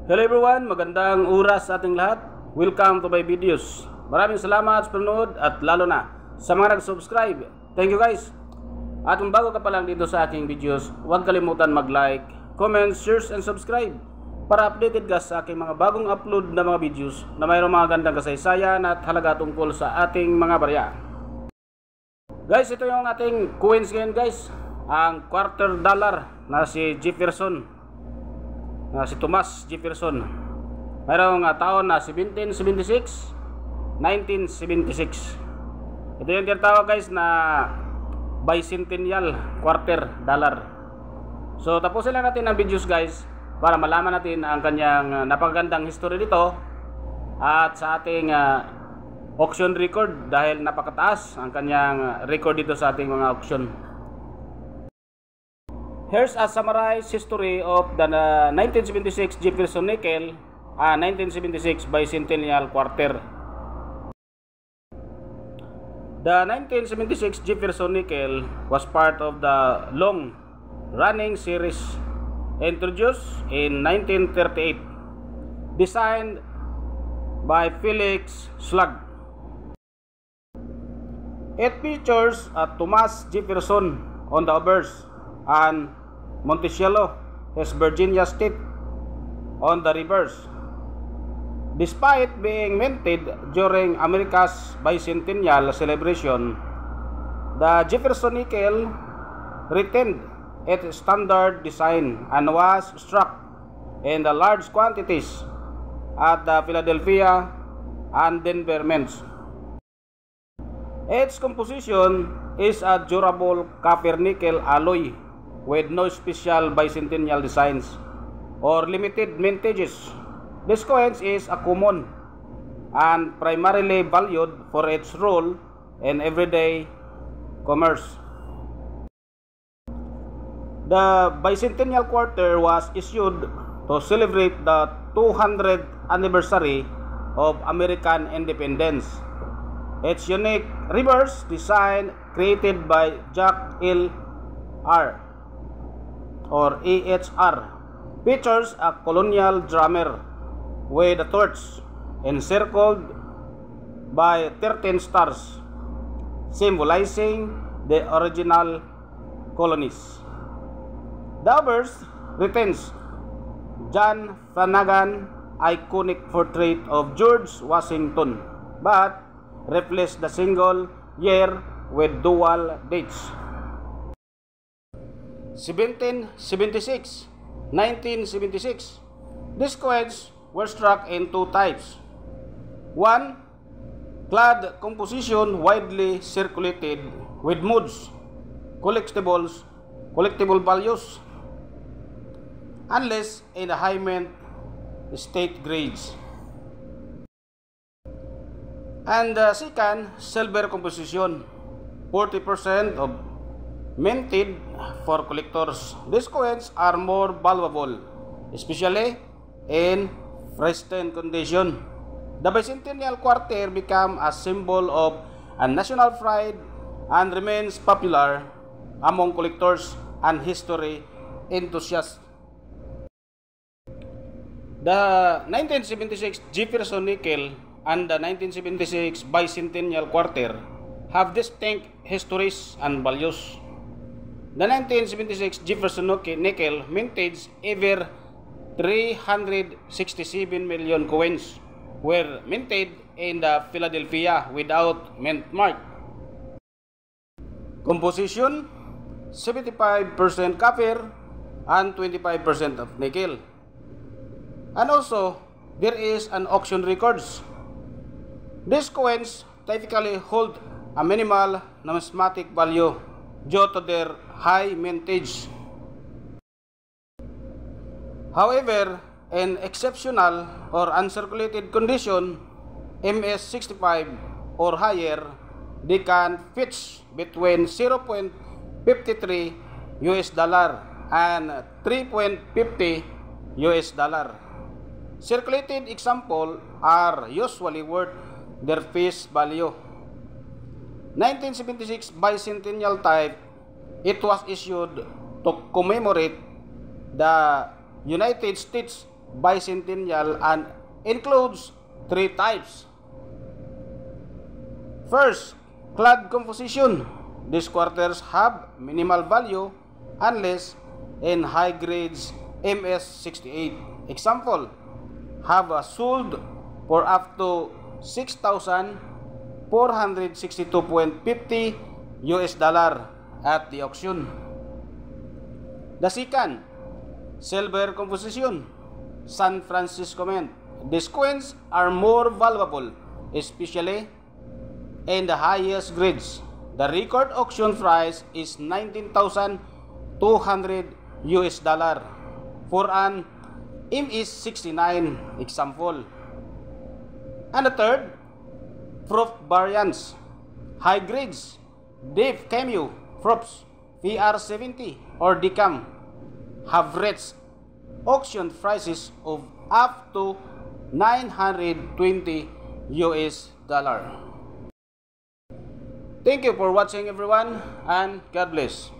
Hello everyone, magandang oras sa ating lahat. Welcome to my videos. Maraming salamat sa panonood at lalo na sa mga nag-subscribe. Thank you guys. At kung bago ka pa lang dito sa aking videos, huwag kalimutan mag-like, comment, share and subscribe para updated ka sa aking mga bagong upload na mga videos na mayroong mga gandang kasaysayan at halaga tungkol sa ating mga barya. Guys, ito yung ating coins ngayon guys. Ang $1/4 na si Jefferson. Si Thomas Jefferson. Mayroong taon na 1776, 1976. Ito yung tinatawag guys na bicentennial $1/4. So tapusin lang natin ang videos guys para malaman natin ang kanyang napakagandang history dito at sa ating auction record dahil napakataas ang kanyang record dito sa ating mga auction. Here's a summarized history of the 1976 Jefferson nickel, 1976 bicentennial $1/4. The 1976 Jefferson nickel was part of the long-running series introduced in 1938, designed by Felix Slug. It features Thomas Jefferson on the obverse and Monticello, West Virginia State, on the reverse. Despite being minted during America's bicentennial celebration, the Jefferson nickel retained its standard design and was struck in the large quantities at the Philadelphia and Denver mints. Its composition is a durable copper-nickel alloy with no special bicentennial designs or limited mintages. This coin is a common and primarily valued for its role in everyday commerce. The bicentennial $1/4 was issued to celebrate the 200th anniversary of American independence. Its unique reverse design, created by Jack L. R. or AHR, features a colonial drummer with a torch encircled by 13 stars, symbolizing the original colonies. The obverse retains John Flanagan's iconic portrait of George Washington, but replaced the single year with dual dates. 1776, 1976. These coins were struck in two types. One, clad composition widely circulated with moods, collectible values, unless in the high mint state grades. And the second, silver composition, 40% of minted for collectors. These coins are more valuable, especially in pristine condition. The bicentennial $1/4 became a symbol of a national pride and remains popular among collectors and history enthusiasts. The 1976 Jefferson nickel and the 1976 bicentennial $1/4 have distinct histories and values. The 1976 Jefferson nickel mintage ever 367 million coins were minted in the Philadelphia without mint mark. Composition 75% copper and 25% of nickel. And also, there is an auction records. These coins typically hold a minimal numismatic value due to their high mintage. However, in exceptional or uncirculated condition, MS65 or higher, they can fetch between $0.53 and $3.50. Circulated example are usually worth their face value. 1976 bicentennial type, it was issued to commemorate the United States bicentennial and includes 3 types. First, clad composition. These quarters have minimal value unless in high grades MS68. Example, have sold for up to 6,462.50 US dollar at the auction. The second, silver composition. San Francisco Mint. These coins are more valuable, especially in the highest grades. The record auction price is 19,200 US dollar for an MS69 example. And the third, proof variants. High grades, deep cameo proofs, VR70 or DCAM have reached auction prices of up to 920 US dollar. Thank you for watching everyone, and God bless.